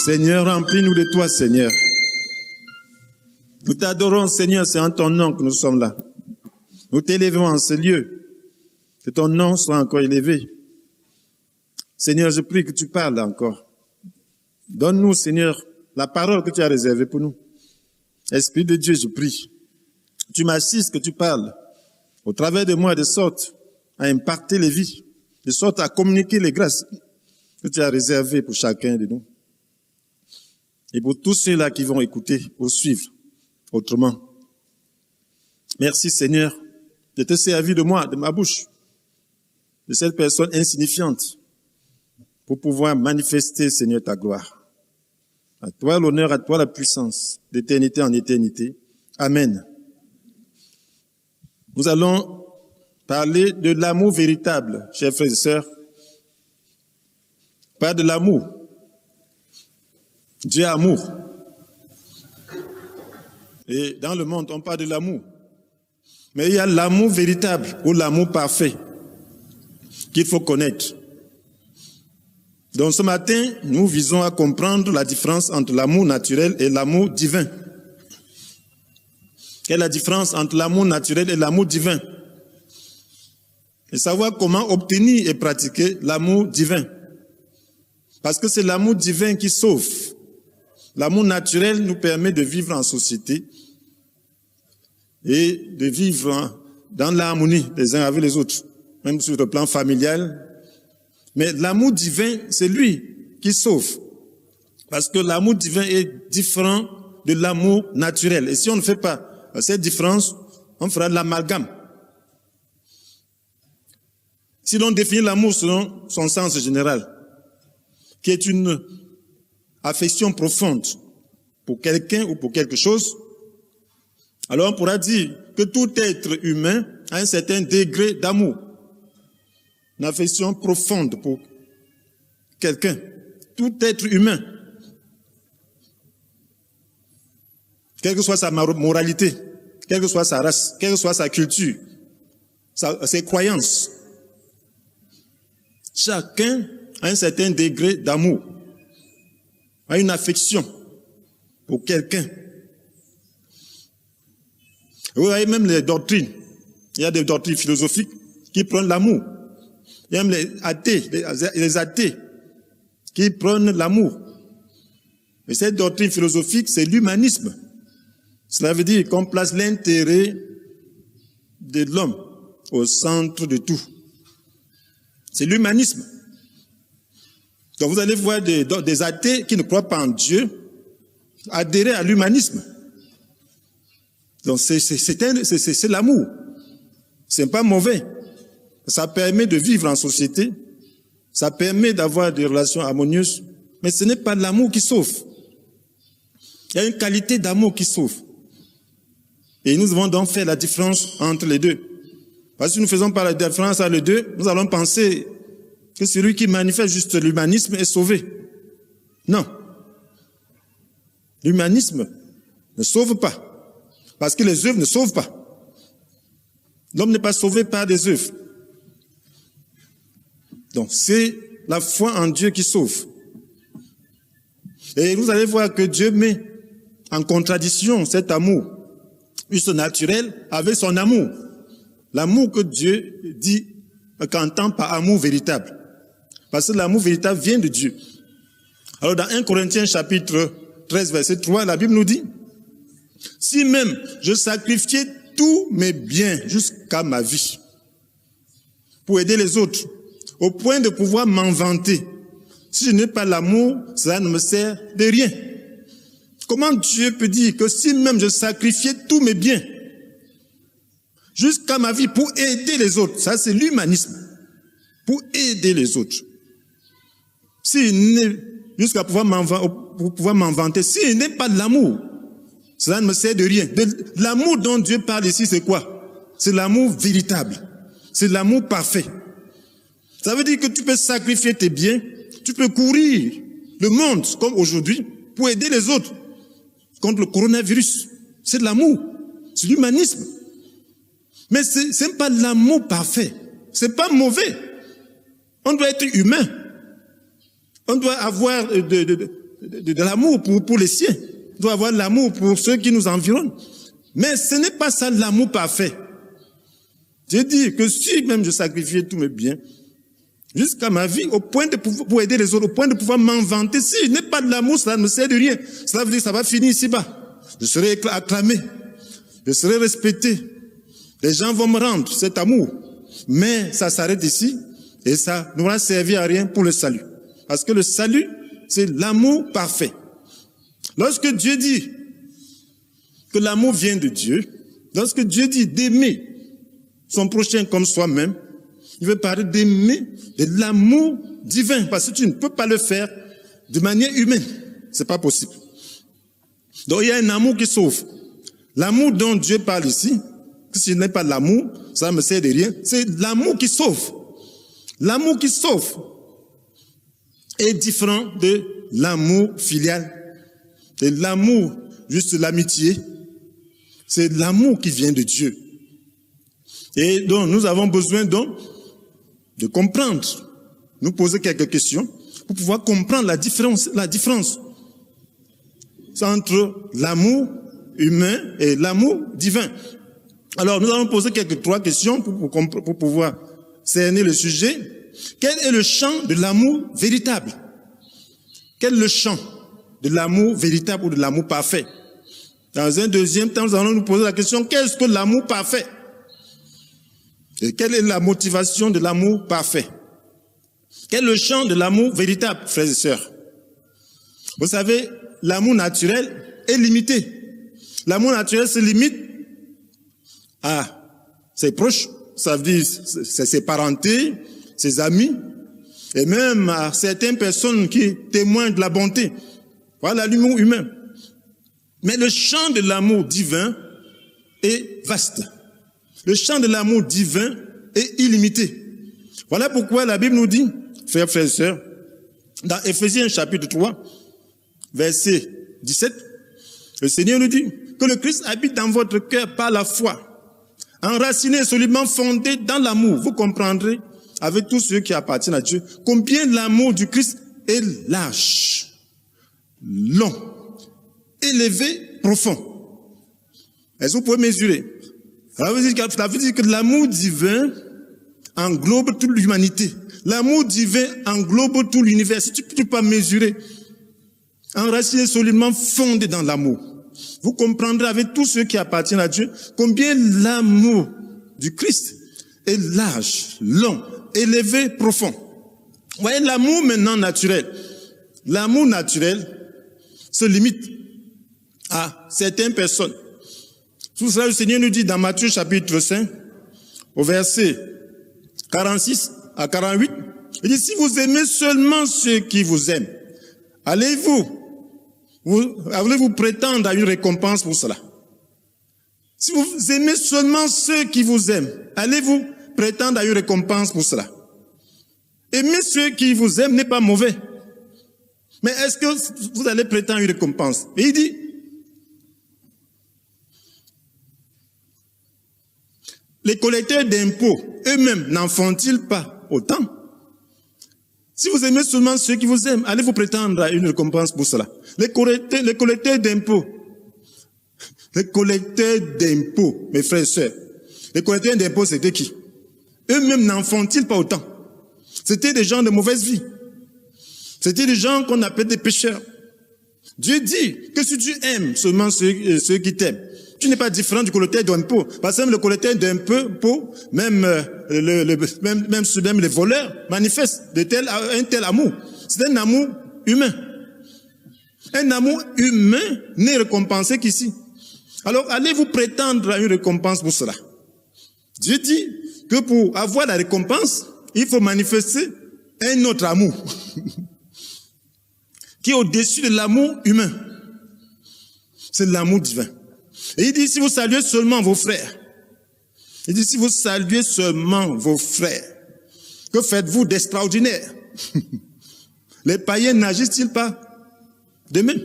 Seigneur, remplis-nous de toi, Seigneur. Nous t'adorons, Seigneur, c'est en ton nom que nous sommes là. Nous t'élevons en ce lieu. Que ton nom soit encore élevé. Seigneur, je prie que tu parles encore. Donne-nous, Seigneur, la parole que tu as réservée pour nous. Esprit de Dieu, je prie. Tu m'assistes, que tu parles au travers de moi, de sorte à impacter les vies, de sorte à communiquer les grâces que tu as réservées pour chacun de nous. Et pour tous ceux-là qui vont écouter ou suivre autrement. Merci, Seigneur, de te servir de moi, de ma bouche, de cette personne insignifiante, pour pouvoir manifester, Seigneur, ta gloire. À toi l'honneur, à toi la puissance, d'éternité en éternité. Amen. Nous allons parler de l'amour véritable, chers frères et sœurs. Pas de l'amour. Dieu est amour. Et dans le monde, on parle de l'amour. Mais il y a l'amour véritable ou l'amour parfait qu'il faut connaître. Donc ce matin, nous visons à comprendre la différence entre l'amour naturel et l'amour divin. Quelle est la différence entre l'amour naturel et l'amour divin? Et savoir comment obtenir et pratiquer l'amour divin. Parce que c'est l'amour divin qui sauve. L'amour naturel nous permet de vivre en société et de vivre dans l'harmonie les uns avec les autres, même sur le plan familial. Mais l'amour divin, c'est lui qui sauve. Parce que l'amour divin est différent de l'amour naturel. Et si on ne fait pas cette différence, on fera de l'amalgame. Si l'on définit l'amour selon son sens général, qui est une affection profonde pour quelqu'un ou pour quelque chose, alors on pourra dire que tout être humain a un certain degré d'amour. Une affection profonde pour quelqu'un. Tout être humain. Quelle que soit sa moralité, quelle que soit sa race, quelle que soit sa culture, ses croyances. Chacun a un certain degré d'amour, a une affection pour quelqu'un. Vous voyez même les doctrines. Il y a des doctrines philosophiques qui prennent l'amour. Il y a même les athées qui prennent l'amour. Et cette doctrine philosophique, c'est l'humanisme. Cela veut dire qu'on place l'intérêt de l'homme au centre de tout. C'est l'humanisme. Donc vous allez voir des athées qui ne croient pas en Dieu adhérer à l'humanisme. Donc c'est l'amour. C'est pas mauvais. Ça permet de vivre en société. Ça permet d'avoir des relations harmonieuses. Mais ce n'est pas l'amour qui sauve. Il y a une qualité d'amour qui sauve. Et nous devons donc faire la différence entre les deux. Parce que si nous ne faisons pas la différence entre les deux, nous allons penser que celui qui manifeste juste l'humanisme est sauvé. Non. L'humanisme ne sauve pas. Parce que les œuvres ne sauvent pas. L'homme n'est pas sauvé par des œuvres. Donc c'est la foi en Dieu qui sauve. Et vous allez voir que Dieu met en contradiction cet amour juste naturel avec son amour. L'amour que Dieu dit qu'entend par amour véritable. Parce que l'amour véritable vient de Dieu. Alors dans 1 Corinthiens chapitre 13 verset 3, la Bible nous dit: si même je sacrifiais tous mes biens jusqu'à ma vie pour aider les autres, au point de pouvoir m'en vanter, si je n'ai pas l'amour, cela ne me sert de rien. Comment Dieu peut dire que si même je sacrifiais tous mes biens jusqu'à ma vie pour aider les autres? Ça, c'est l'humanisme. Pour aider les autres. Jusqu'à pouvoir m'en vanter, s'il n'est pas de l'amour, cela ne me sert de rien. L'amour dont Dieu parle ici, c'est quoi? C'est l'amour véritable. C'est l'amour parfait. Ça veut dire que tu peux sacrifier tes biens, tu peux courir le monde comme aujourd'hui pour aider les autres contre le coronavirus. C'est de l'amour. C'est l'humanisme. Mais c'est pas de l'amour parfait. C'est pas mauvais. On doit être humain. On doit avoir de l'amour pour les siens. On doit avoir l'amour pour ceux qui nous environnent. Mais ce n'est pas ça l'amour parfait. J'ai dit que si même je sacrifiais tous mes biens, jusqu'à ma vie, au point de pouvoir, pour aider les autres, au point de pouvoir m'en vanter, si je n'ai pas de l'amour, ça ne me sert de rien. Cela veut dire que ça va finir ici-bas. Je serai acclamé. Je serai respecté. Les gens vont me rendre cet amour. Mais ça s'arrête ici et ça n'aura servi à rien pour le salut. Parce que le salut, c'est l'amour parfait. Lorsque Dieu dit que l'amour vient de Dieu, lorsque Dieu dit d'aimer son prochain comme soi-même, il veut parler d'aimer de l'amour divin, parce que tu ne peux pas le faire de manière humaine. C'est pas possible. Donc il y a un amour qui sauve. L'amour dont Dieu parle ici, que si je n'ai pas l'amour, ça ne me sert de rien. C'est l'amour qui sauve. L'amour qui sauve est différent de l'amour filial, de l'amour juste l'amitié. C'est l'amour qui vient de Dieu. Et donc nous avons besoin donc de comprendre, nous poser quelques questions pour pouvoir comprendre la différence entre l'amour humain et l'amour divin. Alors, nous allons poser trois questions pour pouvoir cerner le sujet. Quel est le champ de l'amour véritable? Quel est le champ de l'amour véritable ou de l'amour parfait? Dans un deuxième temps, nous allons nous poser la question, qu'est-ce que l'amour parfait? Et quelle est la motivation de l'amour parfait? Quel est le champ de l'amour véritable, frères et sœurs? Vous savez, l'amour naturel est limité. L'amour naturel se limite à ses proches, ça veut dire ses parentés, ses amis, et même à certaines personnes qui témoignent de la bonté. Voilà l'humour humain. Mais le champ de l'amour divin est vaste. Le champ de l'amour divin est illimité. Voilà pourquoi la Bible nous dit, frères et sœurs, dans Éphésiens chapitre 3, verset 17, le Seigneur nous dit que le Christ habite dans votre cœur par la foi, enraciné et solidement fondé dans l'amour. Vous comprendrez, avec tous ceux qui appartiennent à Dieu, combien l'amour du Christ est large, long, élevé, profond. Est-ce que vous pouvez mesurer? Ça veut dire que l'amour divin englobe toute l'humanité. L'amour divin englobe tout l'univers. Si tu ne peux pas mesurer, enraciné solidement fondé dans l'amour, vous comprendrez avec tous ceux qui appartiennent à Dieu combien l'amour du Christ est large, long, élevé, profond. Vous voyez, l'amour maintenant naturel. L'amour naturel se limite à certaines personnes. Tout cela, le Seigneur nous dit dans Matthieu chapitre 5, au verset 46 à 48, il dit, si vous aimez seulement ceux qui vous aiment, allez-vous prétendre à une récompense pour cela? Si vous aimez seulement ceux qui vous aiment, allez-vous prétendre à une récompense pour cela? Aimer ceux qui vous aiment n'est pas mauvais. Mais est-ce que vous allez prétendre à une récompense? Et il dit, les collecteurs d'impôts, eux-mêmes, n'en font-ils pas autant? Si vous aimez seulement ceux qui vous aiment, allez-vous prétendre à une récompense pour cela? Les collecteurs d'impôts, mes frères et sœurs, les collecteurs d'impôts, c'était qui? Eux-mêmes n'en font-ils pas autant? C'était des gens de mauvaise vie. C'était des gens qu'on appelle des pécheurs. Dieu dit que si tu aimes seulement ceux qui t'aiment, tu n'es pas différent du collecteur d'impôts. Parce que même le collecteur d'impôts, même les voleurs manifestent un tel amour. C'est un amour humain. Un amour humain n'est récompensé qu'ici. Alors, allez-vous prétendre à une récompense pour cela? Dieu dit que pour avoir la récompense, il faut manifester un autre amour qui est au-dessus de l'amour humain. C'est l'amour divin. Et il dit, si vous saluez seulement vos frères, il dit, si vous saluez seulement vos frères, que faites-vous d'extraordinaire? Les païens n'agissent-ils pas de même?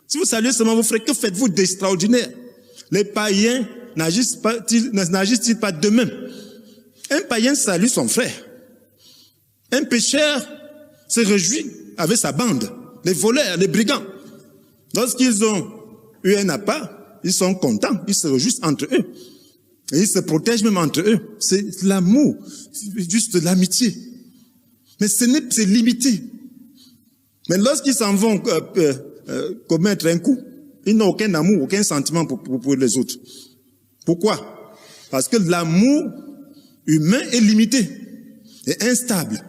Si vous saluez seulement vos frères, que faites-vous d'extraordinaire? Les païens n'agissent-ils pas de même? Un païen salue son frère. Un pécheur se réjouit avec sa bande. les voleurs, les brigands. Lorsqu'ils ont eu un appât, ils sont contents, ils se réjouissent entre eux. Et ils se protègent même entre eux. C'est l'amour, c'est juste de l'amitié. Mais c'est limité. Mais lorsqu'ils s'en vont commettre un coup, ils n'ont aucun amour, aucun sentiment pour les autres. Pourquoi? Parce que l'amour humain est limité et instable.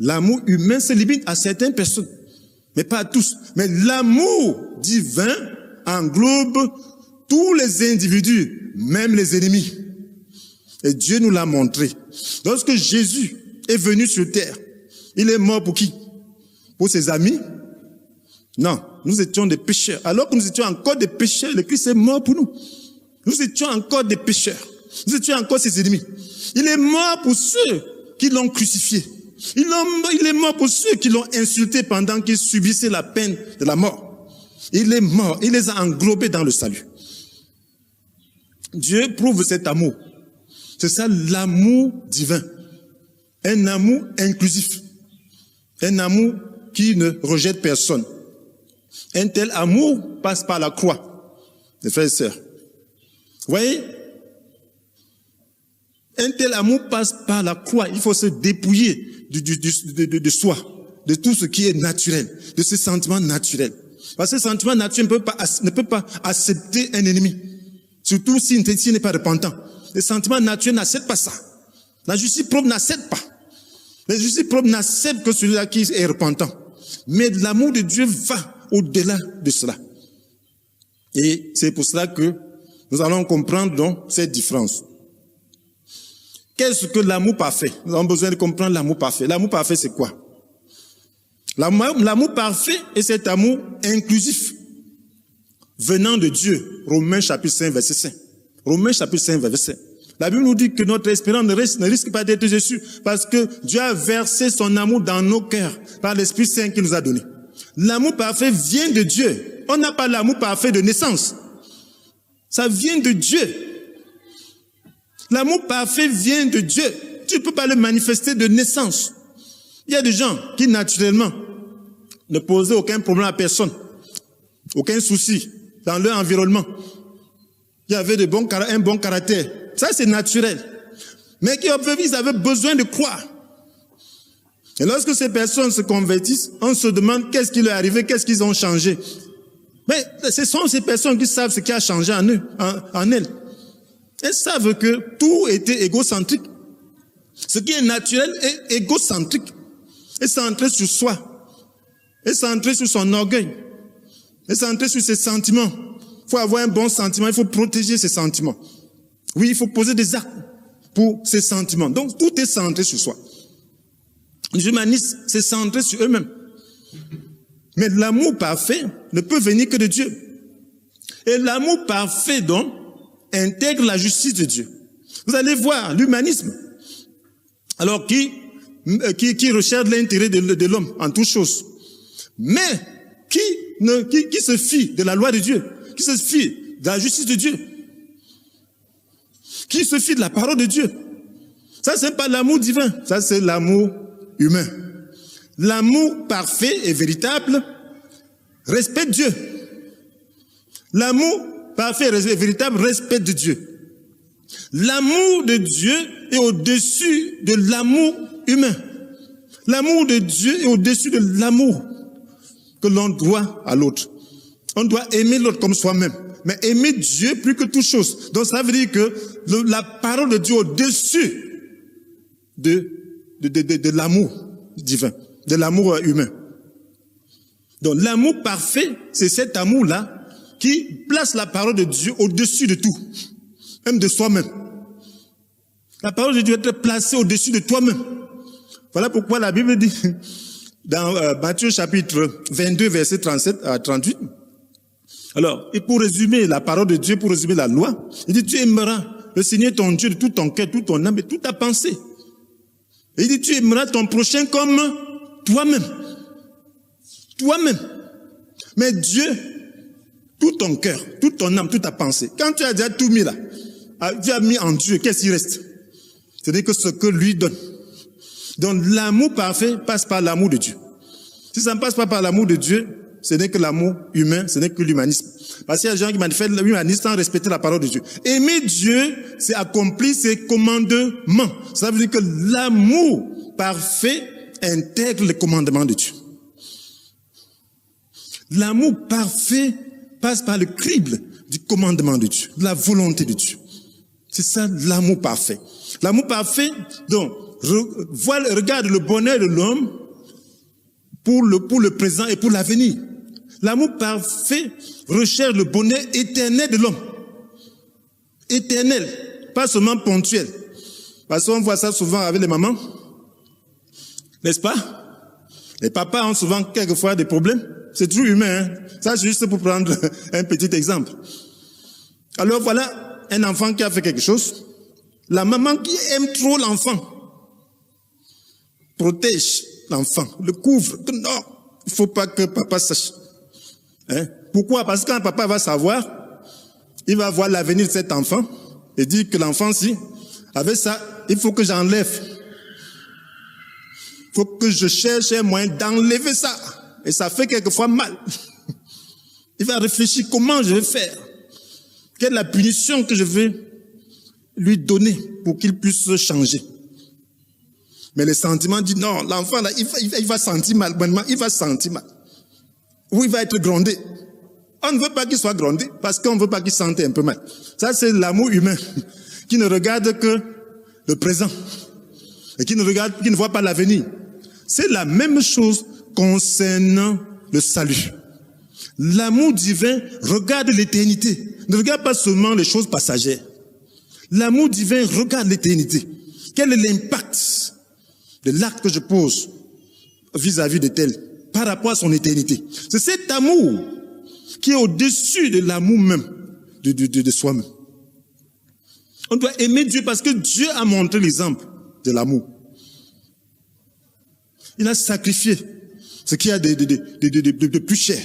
L'amour humain se limite à certaines personnes, mais pas à tous. Mais l'amour divin englobe tous les individus, même les ennemis. Et Dieu nous l'a montré. Lorsque Jésus est venu sur terre, il est mort pour qui? Pour ses amis? Non, nous étions des pécheurs. Alors que nous étions encore des pécheurs, le Christ est mort pour nous. Nous étions encore des pécheurs. Nous étions encore ses ennemis. Il est mort pour ceux qui l'ont crucifié. Il est mort pour ceux qui l'ont insulté pendant qu'il subissait la peine de la mort. Il est mort. Il les a englobés dans le salut. Dieu prouve cet amour. C'est ça l'amour divin. Un amour inclusif. Un amour qui ne rejette personne. Un tel amour passe par la croix, les frères et sœurs. Vous voyez? Un tel amour passe par la croix. Il faut se dépouiller de soi, de tout ce qui est naturel, de ce sentiment naturel. Parce que ce sentiment naturel ne peut pas accepter un ennemi. Surtout s'il n'est pas repentant. Le sentiment naturel n'accepte pas ça. La justice propre n'accepte pas. La justice propre n'accepte que celui-là qui est repentant. Mais l'amour de Dieu va au-delà de cela. Et c'est pour cela que nous allons comprendre donc cette différence. Qu'est-ce que l'amour parfait? Nous avons besoin de comprendre l'amour parfait. L'amour parfait, c'est quoi? L'amour parfait est cet amour inclusif, venant de Dieu. Romains chapitre 5, verset 5. Romains chapitre 5, verset 5. La Bible nous dit que notre espérance ne risque pas d'être déçue parce que Dieu a versé son amour dans nos cœurs par l'Esprit Saint qu'il nous a donné. L'amour parfait vient de Dieu. On n'a pas l'amour parfait de naissance. Ça vient de Dieu. L'amour parfait vient de Dieu. Tu ne peux pas le manifester de naissance. Il y a des gens qui naturellement ne posaient aucun problème à personne, aucun souci dans leur environnement. Il y avait un bon caractère. Ça, c'est naturel. Mais ils avaient besoin de croire. Et lorsque ces personnes se convertissent, on se demande qu'est-ce qui leur est arrivé, qu'est-ce qu'ils ont changé. Mais ce sont ces personnes qui savent ce qui a changé en eux, en elles. Elles savent que tout était égocentrique. Ce qui est naturel est égocentrique. Et centré sur soi. Et centré sur son orgueil. Et centré sur ses sentiments. Il faut avoir un bon sentiment, il faut protéger ses sentiments. Oui, il faut poser des actes pour ses sentiments. Donc, tout est centré sur soi. Les humanistes, c'est centré sur eux-mêmes. Mais l'amour parfait ne peut venir que de Dieu. Et l'amour parfait, donc, intègre la justice de Dieu. Vous allez voir l'humanisme, alors qui recherche l'intérêt de l'homme en toutes choses, mais qui se fie de la loi de Dieu, qui se fie de la justice de Dieu, qui se fie de la parole de Dieu. Ça, c'est pas l'amour divin, ça, c'est l'amour humain. L'amour parfait et véritable respecte Dieu. L'amour parfait et véritable respecte Dieu. L'amour de Dieu est au-dessus de l'amour humain. L'amour de Dieu est au-dessus de l'amour que l'on doit à l'autre. On doit aimer l'autre comme soi-même, mais aimer Dieu plus que toute chose. Donc ça veut dire que la parole de Dieu est au-dessus de l'amour divin, de l'amour humain. Donc l'amour parfait, c'est cet amour-là qui place la parole de Dieu au-dessus de tout, même de soi-même. La parole de Dieu doit être placée au-dessus de toi-même. Voilà pourquoi la Bible dit, dans Matthieu chapitre 22, verset 37 à 38, alors, et pour résumer la parole de Dieu, pour résumer la loi, il dit, tu aimeras le Seigneur ton Dieu de tout ton cœur, toute ton âme et toute ta pensée. Et il dit, tu aimeras ton prochain comme toi-même. Toi-même. Mais Dieu, tout ton cœur, toute ton âme, toute ta pensée. Quand tu as déjà tout mis là, tu as mis en Dieu, qu'est-ce qui reste? C'est-à-dire que ce que lui donne. Donc l'amour parfait passe par l'amour de Dieu. Si ça ne passe pas par l'amour de Dieu, ce n'est que l'amour humain, ce n'est que l'humanisme. Parce qu'il y a des gens qui manifestent l'humanisme sans respecter la parole de Dieu. Aimer Dieu, c'est accomplir ses commandements. Ça veut dire que l'amour parfait intègre les commandements de Dieu. L'amour parfait passe par le crible du commandement de Dieu, de la volonté de Dieu. C'est ça l'amour parfait. L'amour parfait, donc, regarde le bonheur de l'homme pour le présent et pour l'avenir. L'amour parfait recherche le bonheur éternel de l'homme. Éternel, pas seulement ponctuel. Parce qu'on voit ça souvent avec les mamans. N'est-ce pas? Les papas ont souvent quelquefois des problèmes. C'est toujours humain, hein? Ça, c'est juste pour prendre un petit exemple. Alors voilà un enfant qui a fait quelque chose. La maman qui aime trop l'enfant protège l'enfant, le couvre. Non, il ne faut pas que papa sache. Hein? Pourquoi? Parce que quand papa va savoir, il va voir l'avenir de cet enfant et dire que l'enfant, si, avec ça, il faut que j'enlève. Il faut que je cherche un moyen d'enlever ça. Et ça fait quelquefois mal. Il va réfléchir comment je vais faire. Quelle est la punition que je vais lui donner pour qu'il puisse changer. Mais le sentiment dit non, l'enfant là, il va sentir mal. Il va sentir mal. Ou il va être grondé. On ne veut pas qu'il soit grondé parce qu'on ne veut pas qu'il sente un peu mal. Ça, c'est l'amour humain qui ne regarde que le présent et qui ne voit pas l'avenir. C'est la même chose concernant le salut. L'amour divin regarde l'éternité. Ne regarde pas seulement les choses passagères. L'amour divin regarde l'éternité. Quel est l'impact de l'acte que je pose vis-à-vis de tel par rapport à son éternité? C'est cet amour qui est au-dessus de l'amour même de soi-même. On doit aimer Dieu parce que Dieu a montré l'exemple de l'amour. Il a sacrifié ce qu'il y a de plus cher.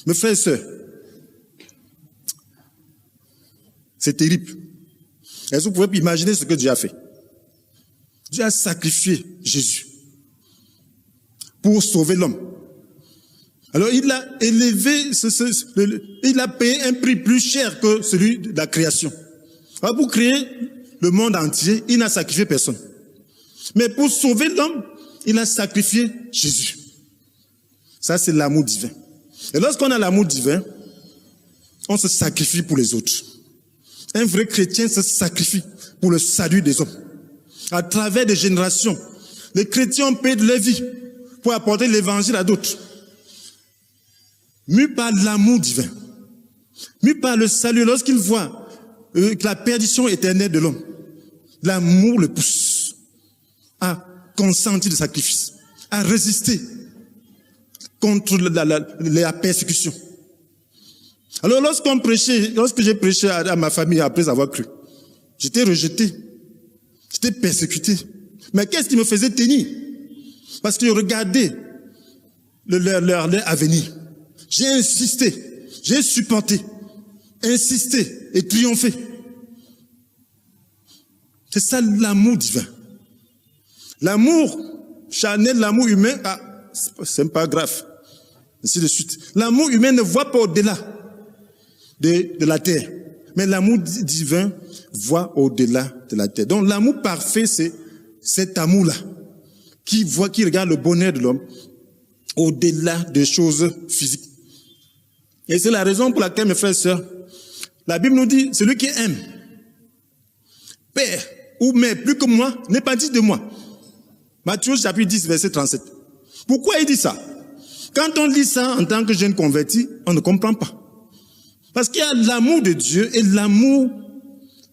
Mes frères et sœurs, c'est terrible. Est-ce que vous pouvez imaginer ce que Dieu a fait? Dieu a sacrifié Jésus pour sauver l'homme. Alors il a élevé, il a payé un prix plus cher que celui de la création. Alors, pour créer le monde entier, il n'a sacrifié personne. Mais pour sauver l'homme, il a sacrifié Jésus. Ça, c'est l'amour divin. Et lorsqu'on a l'amour divin, on se sacrifie pour les autres. Un vrai chrétien se sacrifie pour le salut des hommes. À travers des générations, les chrétiens ont payé de leur vie pour apporter l'évangile à d'autres. Mus par l'amour divin, mus par le salut, lorsqu'ils voient la perdition éternelle de l'homme, l'amour le pousse à consentir le sacrifice, à résister contre la persécution. Alors lorsque j'ai prêché à ma famille après avoir cru, j'étais rejeté, j'étais persécuté. Mais qu'est-ce qui me faisait tenir? Parce que je regardais leur avenir. J'ai insisté, j'ai supporté, insisté et triomphé. C'est ça l'amour divin. L'amour charnel, l'amour humain, c'est pas grave. Ainsi de suite. L'amour humain ne voit pas au-delà de la terre. Mais l'amour divin voit au-delà de la terre. Donc l'amour parfait, c'est cet amour-là qui regarde le bonheur de l'homme au-delà des choses physiques. Et c'est la raison pour laquelle, mes frères et sœurs, la Bible nous dit, celui qui aime, père ou mère plus que moi, n'est pas digne de moi. Matthieu chapitre 10, verset 37. Pourquoi il dit ça? Quand on lit ça en tant que jeune converti, on ne comprend pas. Parce qu'il y a l'amour de Dieu et l'amour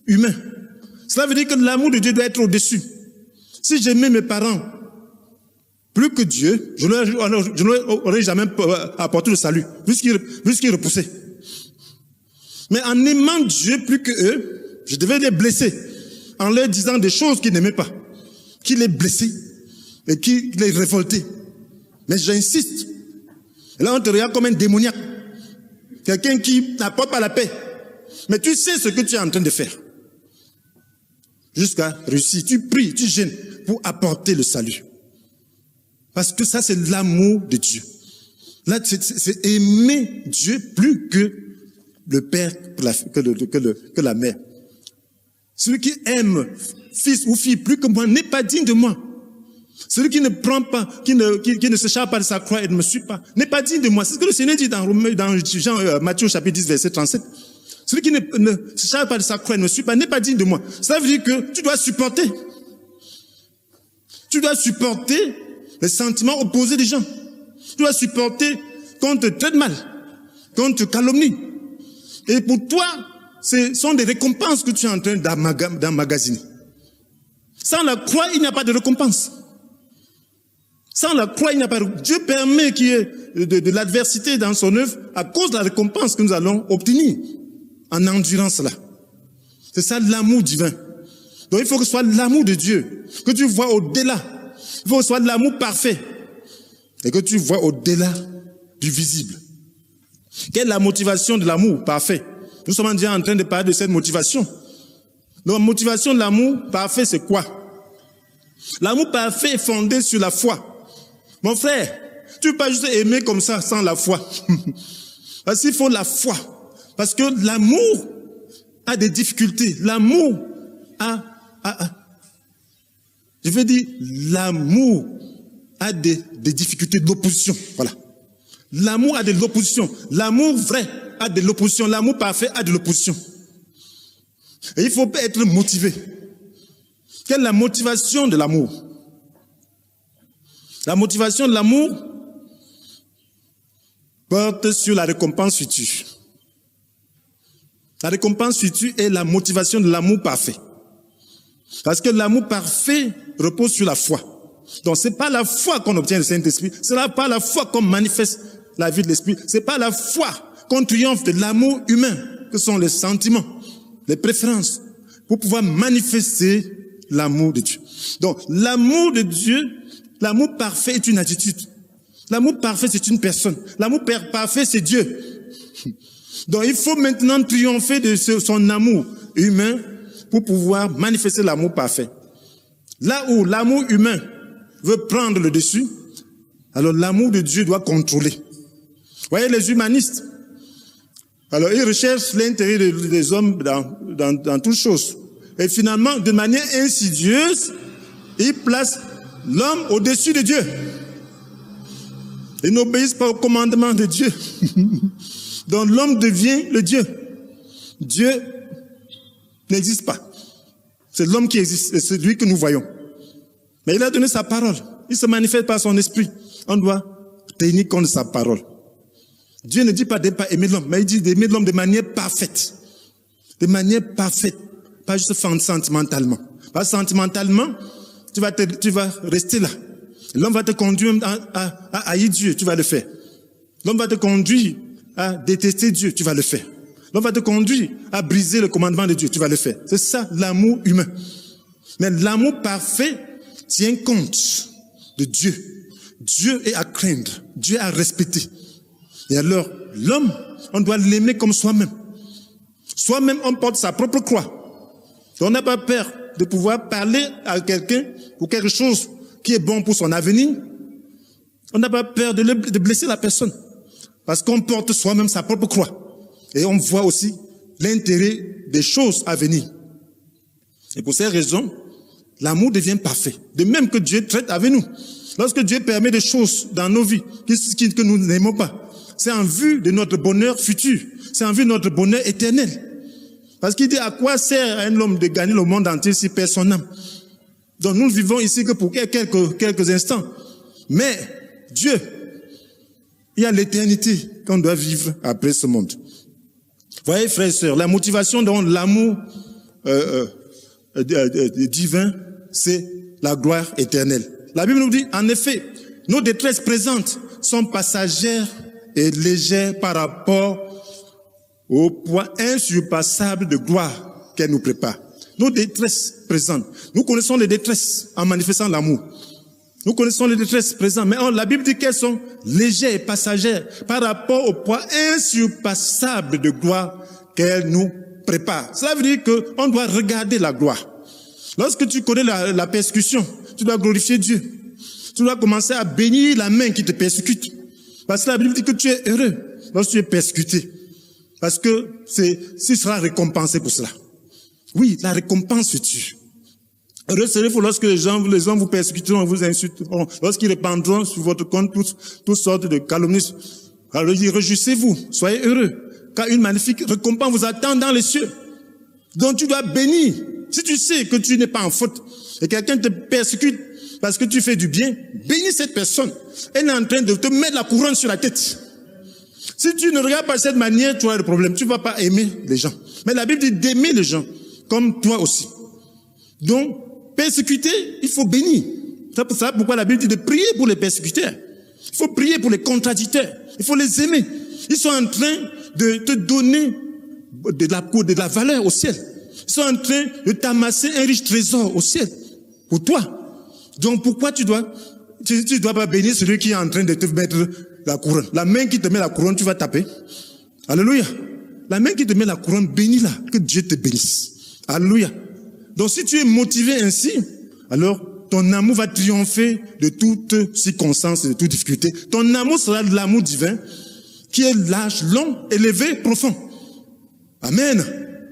humain. Cela veut dire que l'amour de Dieu doit être au-dessus. Si j'aimais mes parents plus que Dieu, je ne leur aurais jamais apporté le salut, puisqu'ils repoussaient. Mais en aimant Dieu plus que eux, je devais les blesser, en leur disant des choses qu'ils n'aimaient pas, qui les blessaient et qui les révoltaient. Mais j'insiste. Et là, on te regarde comme un démoniaque. Quelqu'un qui n'apporte pas la paix. Mais tu sais ce que tu es en train de faire. Jusqu'à réussir. Tu pries, tu gênes pour apporter le salut. Parce que ça, c'est l'amour de Dieu. Là, c'est aimer Dieu plus que le père, que la mère. Celui qui aime fils ou fille plus que moi n'est pas digne de moi. Celui qui ne prend pas, qui ne se charge pas de sa croix et ne me suit pas, n'est pas digne de moi. C'est ce que le Seigneur dit dans Matthieu chapitre 10, verset 37. Celui qui ne se charge pas de sa croix et ne me suit pas, n'est pas digne de moi. Ça veut dire que tu dois supporter. Tu dois supporter les sentiments opposés des gens. Tu dois supporter qu'on te traite mal, qu'on te calomnie. Et pour toi, ce sont des récompenses que tu es en train d'emmagasiner. Sans la croix, il n'y a pas de récompense. Sans la croix, il n'y a pas de... Dieu permet qu'il y ait de l'adversité dans son œuvre à cause de la récompense que nous allons obtenir en endurant cela. C'est ça l'amour divin. Donc il faut que ce soit l'amour de Dieu, que tu vois au-delà. Il faut que ce soit l'amour parfait et que tu vois au-delà du visible. Quelle est la motivation de l'amour parfait? Nous sommes déjà en train de parler de cette motivation. Donc, la motivation de l'amour parfait, c'est quoi? L'amour parfait est fondé sur la foi. Mon frère, tu ne peux pas juste aimer comme ça sans la foi. Parce qu'il faut la foi. Parce que l'amour a des difficultés. L'amour je veux dire, l'amour a des difficultés d'opposition. Voilà. L'amour a de l'opposition. L'amour vrai a de l'opposition. L'amour parfait a de l'opposition. Et il faut être motivé. Quelle est la motivation de l'amour? La motivation de l'amour porte sur la récompense future. La récompense future est la motivation de l'amour parfait. Parce que l'amour parfait repose sur la foi. Donc c'est pas la foi qu'on obtient le Saint-Esprit, c'est pas la foi qu'on manifeste la vie de l'Esprit, c'est pas la foi qu'on triomphe de l'amour humain, que sont les sentiments, les préférences, pour pouvoir manifester l'amour de Dieu. Donc l'amour de Dieu, l'amour parfait est une attitude. L'amour parfait, c'est une personne. L'amour parfait, c'est Dieu. Donc il faut maintenant triompher de son amour humain pour pouvoir manifester l'amour parfait. Là où l'amour humain veut prendre le dessus, alors l'amour de Dieu doit contrôler. Vous voyez, les humanistes, alors ils recherchent l'intérêt des hommes dans toutes choses. Et finalement, de manière insidieuse, ils placent l'homme au-dessus de Dieu. Ils n'obéissent pas au commandement de Dieu. Donc l'homme devient le Dieu. Dieu n'existe pas. C'est l'homme qui existe, c'est lui que nous voyons. Mais il a donné sa parole. Il se manifeste par son esprit. On doit tenir compte de sa parole. Dieu ne dit pas de ne pas aimer l'homme, mais il dit d'aimer l'homme de manière parfaite. De manière parfaite. Pas juste sentimentalement. Pas sentimentalement, tu vas rester là. L'homme va te conduire à haïr Dieu, tu vas le faire. L'homme va te conduire à détester Dieu, tu vas le faire. L'homme va te conduire à briser le commandement de Dieu, tu vas le faire. C'est ça l'amour humain. Mais l'amour parfait tient compte de Dieu. Dieu est à craindre, Dieu est à respecter. Et alors, l'homme, on doit l'aimer comme soi-même. Soi-même, on porte sa propre croix. On n'a pas peur de pouvoir parler à quelqu'un pour quelque chose qui est bon pour son avenir. On n'a pas peur de blesser la personne. Parce qu'on porte soi-même sa propre croix. Et on voit aussi l'intérêt des choses à venir. Et pour ces raisons, l'amour devient parfait. De même que Dieu traite avec nous. Lorsque Dieu permet des choses dans nos vies que nous n'aimons pas, c'est en vue de notre bonheur futur. C'est en vue de notre bonheur éternel. Parce qu'il dit, à quoi sert à un homme de gagner le monde entier si perd son âme? Donc nous ne vivons ici que pour quelques instants. Mais Dieu, il y a l'éternité qu'on doit vivre après ce monde. Voyez, frères et sœurs, la motivation de l'amour divin, c'est la gloire éternelle. La Bible nous dit, en effet, nos détresses présentes sont passagères et légères par rapport au poids insurpassable de gloire qu'elle nous prépare. Nos détresses présentes. Nous connaissons les détresses en manifestant l'amour. Nous connaissons les détresses présentes, mais la Bible dit qu'elles sont légères et passagères par rapport au poids insurpassable de gloire qu'elle nous prépare. Cela veut dire qu'on doit regarder la gloire. Lorsque tu connais la persécution, tu dois glorifier Dieu. Tu dois commencer à bénir la main qui te persécute. Parce que la Bible dit que tu es heureux lorsque tu es persécuté. Parce que tu seras récompensé pour cela. Oui, la récompense future. Heureux serez-vous lorsque les gens vous persécuteront, vous insulteront, lorsqu'ils répandront sur votre compte toutes sortes de calomnies. Alors il dit, réjouissez-vous, soyez heureux, car une magnifique récompense vous attend dans les cieux. Donc tu dois bénir. Si tu sais que tu n'es pas en faute, et quelqu'un te persécute parce que tu fais du bien, bénis cette personne. Elle est en train de te mettre la couronne sur la tête. Si tu ne regardes pas de cette manière, tu as le problème. Tu ne vas pas aimer les gens. Mais la Bible dit d'aimer les gens, comme toi aussi. Donc, persécuter, il faut bénir. C'est ça pourquoi la Bible dit de prier pour les persécuteurs. Il faut prier pour les contradicteurs. Il faut les aimer. Ils sont en train de te donner de la valeur au ciel. Ils sont en train de t'amasser un riche trésor au ciel pour toi. Donc pourquoi tu dois pas bénir celui qui est en train de te mettre la couronne? La main qui te met la couronne, tu vas taper. Alléluia. La main qui te met la couronne, bénis-la. Que Dieu te bénisse. Alléluia. Donc si tu es motivé ainsi, alors ton amour va triompher de toute circonstance, de toute difficulté. Ton amour sera de l'amour divin qui est large, long, élevé, profond. Amen.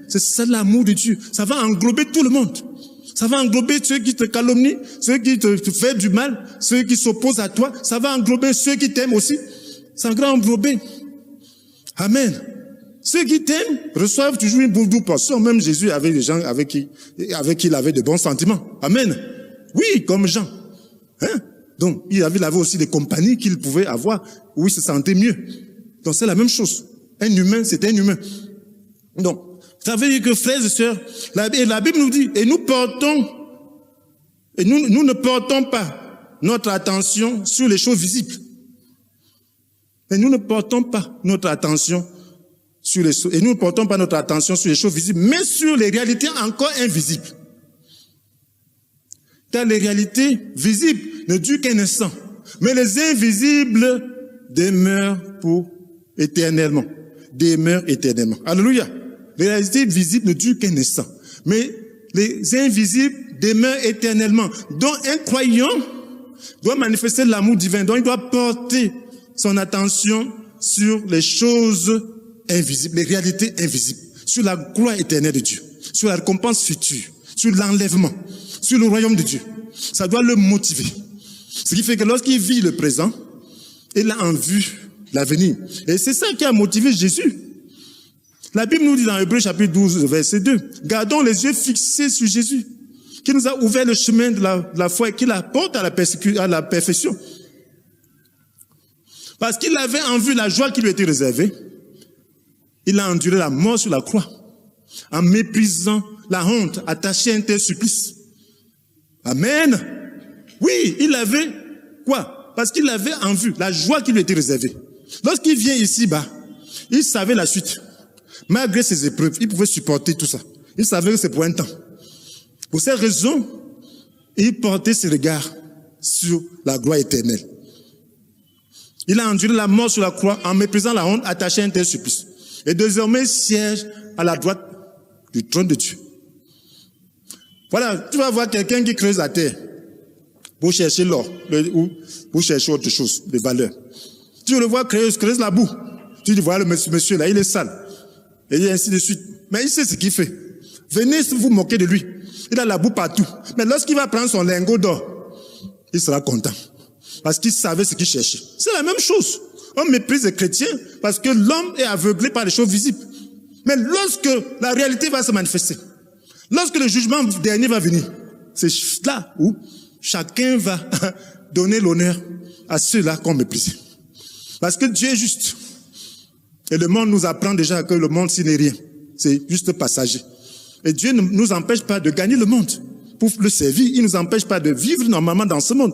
C'est ça l'amour de Dieu. Ça va englober tout le monde. Ça va englober ceux qui te calomnient, ceux qui te font du mal, ceux qui s'opposent à toi. Ça va englober ceux qui t'aiment aussi. Ça va englober. Amen. Ceux qui t'aiment reçoivent toujours une double portion. Même Jésus avait des gens avec qui il avait de bons sentiments. Amen. Oui, comme Jean. Hein? Donc, il avait aussi des compagnies qu'il pouvait avoir où il se sentait mieux. Donc, c'est la même chose. Un humain, c'est un humain. Donc, ça veut dire que, frères et sœurs, la Bible nous dit, et nous ne portons pas notre attention sur les choses visibles. Et nous ne portons pas notre attention sur les choses visibles, mais sur les réalités encore invisibles. Car les réalités visibles ne durent qu'un instant, mais les invisibles demeurent éternellement. Alléluia. Les réalités visibles ne durent qu'un instant, mais les invisibles demeurent éternellement. Donc un croyant doit manifester l'amour divin, donc il doit porter son attention sur les choses invisibles, les réalités invisibles, sur la gloire éternelle de Dieu, sur la récompense future, sur l'enlèvement, sur le royaume de Dieu. Ça doit le motiver. Ce qui fait que lorsqu'il vit le présent, il a en vue l'avenir. Et c'est ça qui a motivé Jésus. La Bible nous dit dans Hébreux chapitre 12, verset 2, gardons les yeux fixés sur Jésus, qui nous a ouvert le chemin de la foi et qui la porte à la perfection. Parce qu'il avait en vue la joie qui lui était réservée, il a enduré la mort sur la croix, en méprisant la honte attachée à un tel supplice. Amen. Oui, il avait quoi? Parce qu'il avait en vue la joie qui lui était réservée. Lorsqu'il vient ici-bas, il savait la suite. Malgré ses épreuves, il pouvait supporter tout ça. Il savait que c'est pour un temps. Pour cette raison, il portait ses regards sur la gloire éternelle. Il a enduré la mort sur la croix en méprisant la honte attachée à un tel supplice. Et désormais, il siège à la droite du trône de Dieu. Voilà, tu vas voir quelqu'un qui creuse la terre pour chercher l'or ou pour chercher autre chose de valeur. Tu le vois creuse la boue. Tu dis, voilà le monsieur là, il est sale. Et ainsi de suite. Mais il sait ce qu'il fait. Venez vous moquer de lui. Il a la boue partout. Mais lorsqu'il va prendre son lingot d'or, il sera content. Parce qu'il savait ce qu'il cherchait. C'est la même chose. On méprise les chrétiens parce que l'homme est aveuglé par les choses visibles. Mais lorsque la réalité va se manifester, lorsque le jugement dernier va venir, c'est là où chacun va donner l'honneur à ceux-là qu'on méprise. Parce que Dieu est juste. Et le monde nous apprend déjà que le monde, ce n'est rien. C'est juste passager. Et Dieu ne nous empêche pas de gagner le monde pour le servir. Il ne nous empêche pas de vivre normalement dans ce monde.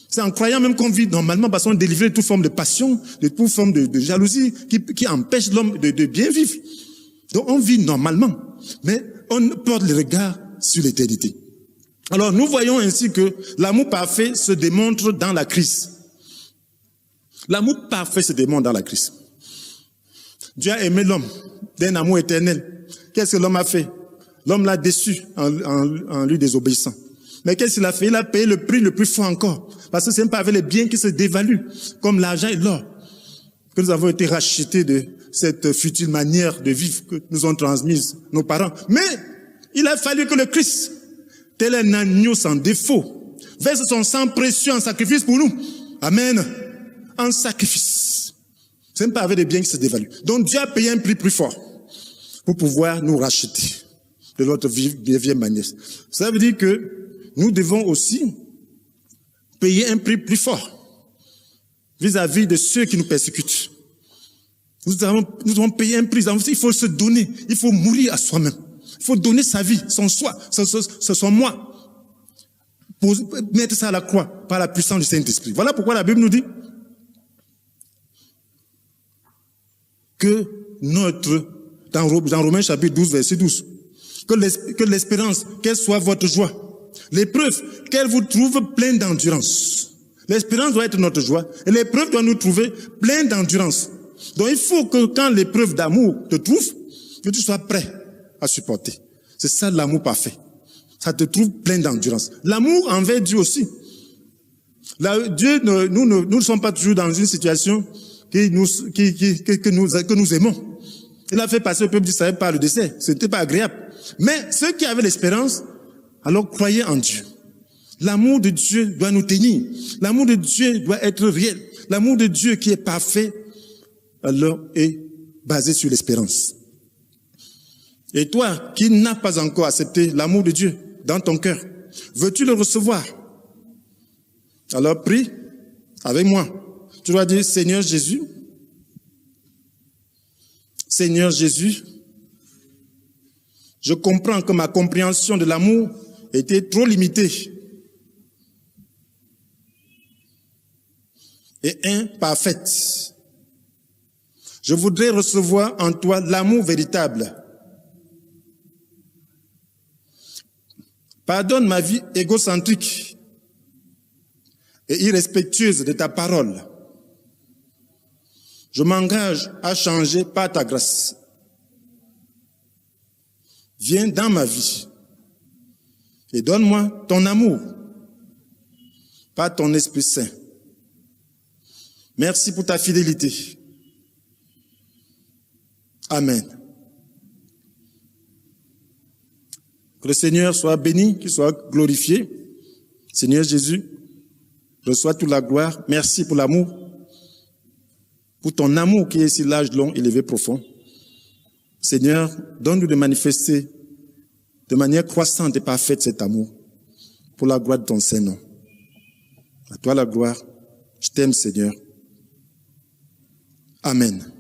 C'est en croyant même qu'on vit normalement parce qu'on est délivré de toute forme de passion, de toute forme de jalousie qui empêche l'homme de bien vivre. Donc on vit normalement, mais on porte le regard sur l'éternité. Alors nous voyons ainsi que l'amour parfait se démontre dans la crise. L'amour parfait se démontre dans la crise. Dieu a aimé l'homme d'un amour éternel. Qu'est-ce que l'homme a fait? L'homme l'a déçu en lui désobéissant. Mais qu'est-ce qu'il a fait? Il a payé le prix le plus fort encore. Parce que ce n'est pas avec les biens qui se dévaluent, comme l'argent et l'or, que nous avons été rachetés de cette futile manière de vivre que nous ont transmise nos parents. Mais il a fallu que le Christ, tel un agneau sans défaut, verse son sang précieux en sacrifice pour nous. Amen. En sacrifice. Ce n'est pas avec des biens qui se dévaluent. Donc Dieu a payé un prix plus fort pour pouvoir nous racheter de notre vieille manière. Ça veut dire que nous devons aussi payer un prix plus fort vis-à-vis de ceux qui nous persécutent. Nous devons payer un prix. Il faut se donner. Il faut mourir à soi-même. Il faut donner sa vie, son soi, son moi, pour mettre ça à la croix par la puissance du Saint-Esprit. Voilà pourquoi la Bible nous dit que dans Romains chapitre 12, verset 12, que l'espérance, qu'elle soit votre joie. L'épreuve, qu'elle vous trouve plein d'endurance. L'espérance doit être notre joie et l'épreuve doit nous trouver plein d'endurance. Donc il faut que quand l'épreuve d'amour te trouve, que tu sois prêt à supporter. C'est ça l'amour parfait. Ça te trouve plein d'endurance. L'amour envers Dieu aussi. Dieu, nous ne sommes pas toujours dans une situation que nous aimons. Il a fait passer au peuple d'Israël par le dessert. Ce n'était pas agréable. Mais ceux qui avaient l'espérance, alors croyaient en Dieu. L'amour de Dieu doit nous tenir. L'amour de Dieu doit être réel. L'amour de Dieu qui est parfait, alors est basé sur l'espérance. Et toi, qui n'as pas encore accepté l'amour de Dieu dans ton cœur, veux-tu le recevoir? Alors prie avec moi. Tu dois dire, Seigneur Jésus, je comprends que ma compréhension de l'amour était trop limitée et imparfaite. Je voudrais recevoir en toi l'amour véritable. Pardonne ma vie égocentrique et irrespectueuse de ta parole. Je m'engage à changer par ta grâce. Viens dans ma vie et donne-moi ton amour par ton Esprit Saint. Merci pour ta fidélité. Amen. Que le Seigneur soit béni, qu'il soit glorifié. Seigneur Jésus, reçois toute la gloire. Merci pour l'amour, pour ton amour qui est si large, long, élevé, profond. Seigneur, donne-nous de manifester de manière croissante et parfaite cet amour pour la gloire de ton Saint-Nom. À toi la gloire. Je t'aime, Seigneur. Amen.